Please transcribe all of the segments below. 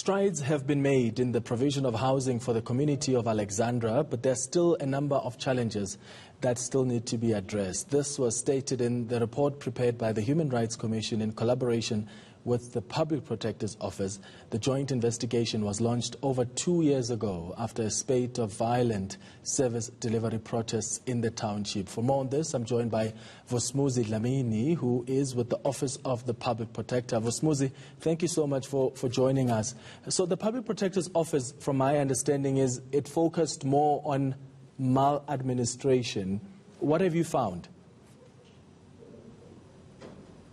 Strides have been made in the provision of housing for the community of Alexandra, but there's still a number of challenges that still need to be addressed. This was stated in the report prepared by the Human Rights Commission in collaboration with the Public Protector's Office. The joint investigation was launched over 2 years ago after a spate of violent service delivery protests in the township. For more on this, I'm joined by Vusumuzi Dlamini, who is with the Office of the Public Protector. Vusumuzi, thank you so much for joining us. So the Public Protector's Office, from my understanding, is it focused more on maladministration. What have you found?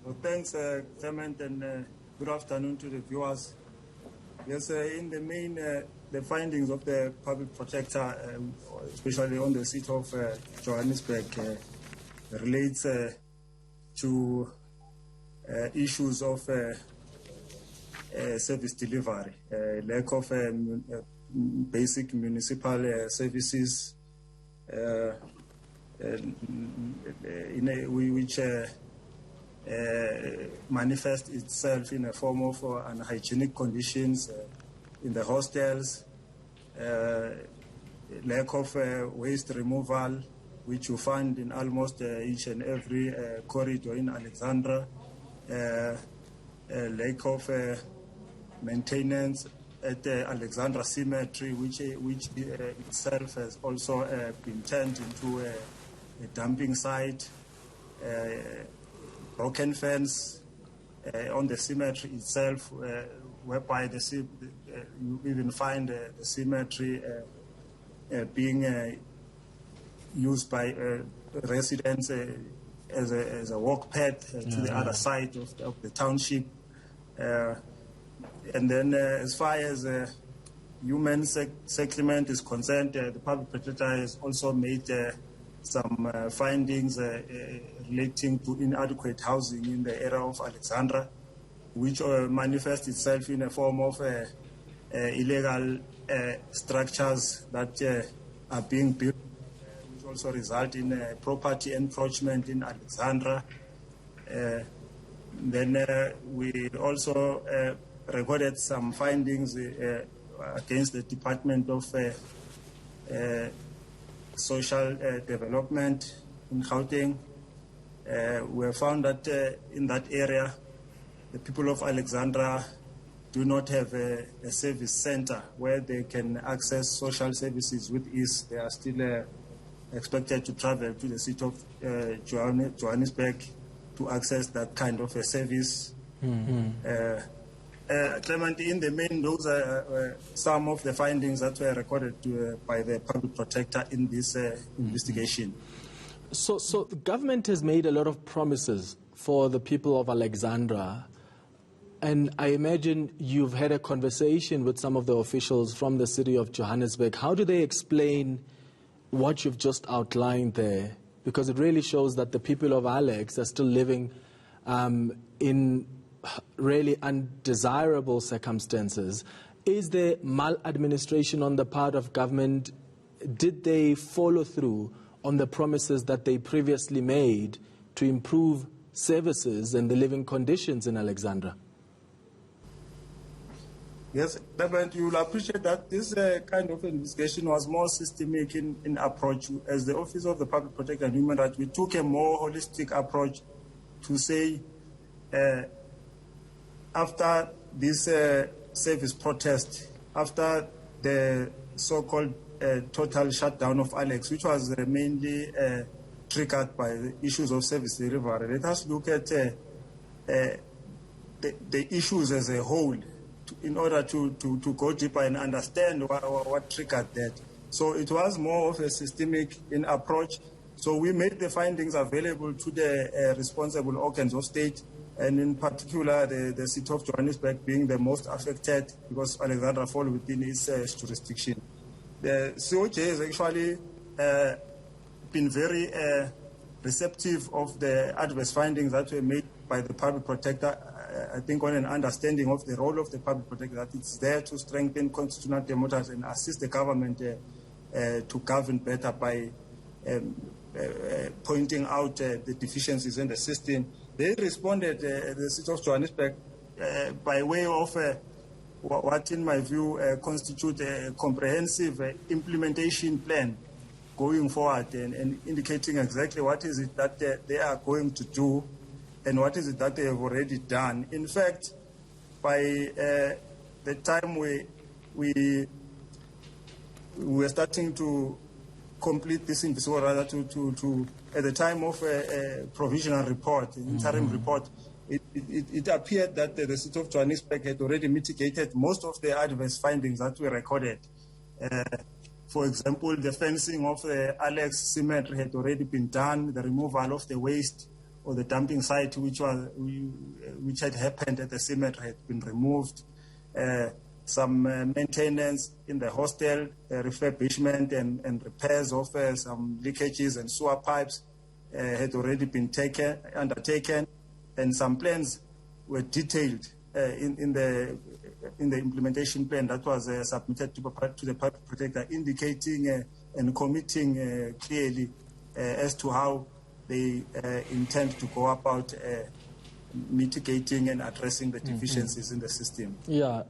Well, thanks, Clement, and good afternoon to the viewers. Yes, in the main, the findings of the Public Protector, especially on the seat of Johannesburg, relates to issues of service delivery, lack of basic municipal services, which manifests itself in a form of unhygienic conditions in the hostels, lack of waste removal, which you find in almost each and every corridor in Alexandra, lack of maintenance at the Alexandra Cemetery, which itself has also been turned into a dumping site, broken fence on the cemetery itself, whereby you even find the cemetery being used by residents as a walk path to the other side of the township. And then as far as human settlement is concerned, the Public Protector has also made some findings relating to inadequate housing in the area of Alexandra, which manifests itself in a form of illegal structures that are being built, which also result in property encroachment in Alexandra. Then we also recorded some findings against the Department of Social Development in Gauteng. We have found that in that area, the people of Alexandra do not have a service center where they can access social services with ease. They are still expected to travel to the city of Johannesburg to access that kind of a service. Clement, in the main, those are some of the findings that were recorded by the Public Protector in this investigation. So the government has made a lot of promises for the people of Alexandra, and I imagine you've had a conversation with some of the officials from the city of Johannesburg. How do they explain what you've just outlined there? Because it really shows that the people of Alex are still living in really undesirable circumstances. Is there maladministration on the part of government? Did they follow through on the promises that they previously made to improve services and the living conditions in Alexandra? Yes, Clement, you will appreciate that this kind of investigation was more systemic in approach. As the Office of the Public Protector and Human Rights, we took a more holistic approach to say, after this service protest, after the so-called total shutdown of Alex, which was mainly triggered by the issues of service delivery, let us look at the issues as a whole in order to go deeper and understand what triggered that. So it was more of a systemic in approach. So we made the findings available to the responsible organs of state, and in particular the city of Johannesburg being the most affected because Alexandra falls within its jurisdiction. The COJ has actually been very receptive of the adverse findings that were made by the Public Protector. I think on an understanding of the role of the Public Protector, that it's there to strengthen constitutional democracy and assist the government to govern better by pointing out the deficiencies in the system. They responded, the city of Johannesburg, by way of what in my view constitute a comprehensive implementation plan going forward, and indicating exactly what is it that they are going to do and what is it that they have already done. In fact, by the time we were starting to complete this investigation, or rather to at the time of a provisional report, interim report, it appeared that the city of Johannesburg had already mitigated most of the adverse findings that were recorded. For example, the fencing of the Alex cemetery had already been done, the removal of the waste or the dumping site which had happened at the cemetery had been removed. Some maintenance in the hostel, refurbishment and repairs of some leakages and sewer pipes had already been undertaken, and some plans were detailed in the implementation plan that was submitted to the public protector, indicating and committing clearly as to how they intend to go about mitigating and addressing the deficiencies in the system. Yeah.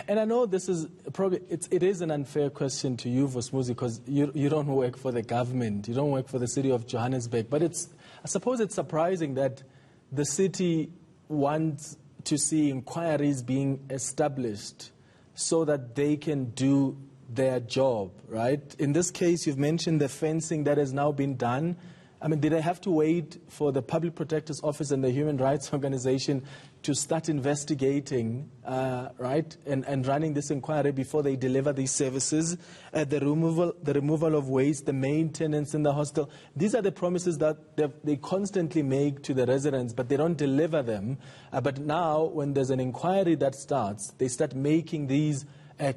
And I know this is probably, it is an unfair question to you, Vusumuzi, because you don't work for the government, you don't work for the city of Johannesburg, but I suppose it's surprising that the city wants to see inquiries being established so that they can do their job, right? In this case, you've mentioned the fencing that has now been done. I mean, did they have to wait for the Public Protector's Office and the Human Rights Organization to start investigating, right, and running this inquiry before they deliver these services? The removal of waste, the maintenance in the hostel. These are the promises that they constantly make to the residents, but they don't deliver them. But now, when there's an inquiry that starts, they start making these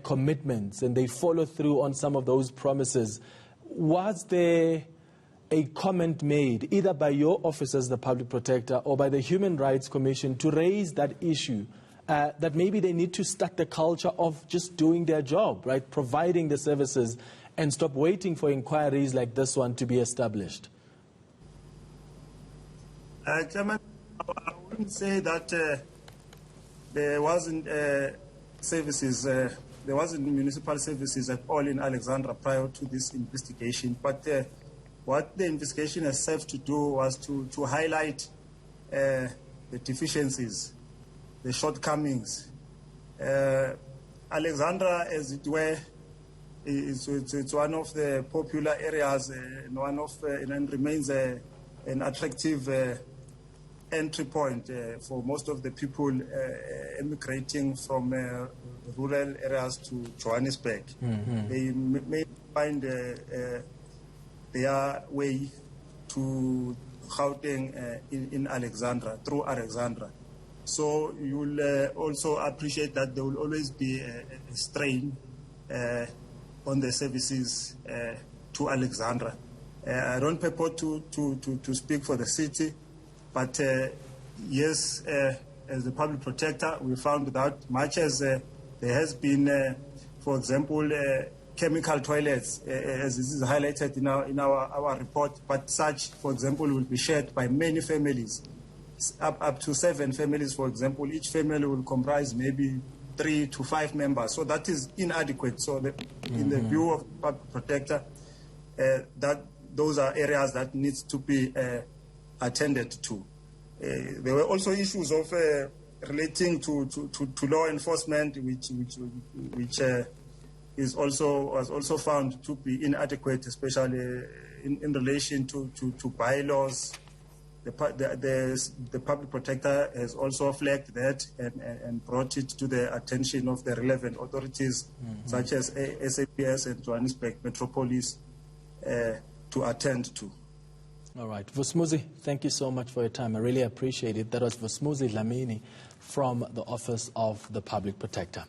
commitments and they follow through on some of those promises. Was there a comment made either by your office as the Public Protector or by the Human Rights Commission to raise that issue, that maybe they need to start the culture of just doing their job, right, providing the services, and stop waiting for inquiries like this one to be established? Clement, I wouldn't say that there wasn't services, there wasn't municipal services at all in Alexandra prior to this investigation, but what the investigation has served to do was to highlight the deficiencies, the shortcomings. Alexandra, as it were, it's one of the popular areas, and remains an attractive entry point for most of the people emigrating from rural areas to Johannesburg. They may find their way to Gauteng in Alexandra, through Alexandra. So you will also appreciate that there will always be a strain on the services to Alexandra. I don't purport to speak for the city, but yes, as the Public Protector, we found that much as there has been, for example, chemical toilets, as this is highlighted in our report, but such, for example, will be shared by many families, up to 7 families, for example. Each family will comprise maybe 3 to 5 members, so that is inadequate. So in the view of Public Protector, that those are areas that needs to be attended to. There were also issues of relating to law enforcement, which was also found to be inadequate, especially in relation to bylaws. The Public Protector has also flagged that and brought it to the attention of the relevant authorities, such as SAPS and Johannesburg Metropolis, to attend to. All right. Vusumuzi, thank you so much for your time. I really appreciate it. That was Vusumuzi Dlamini from the Office of the Public Protector.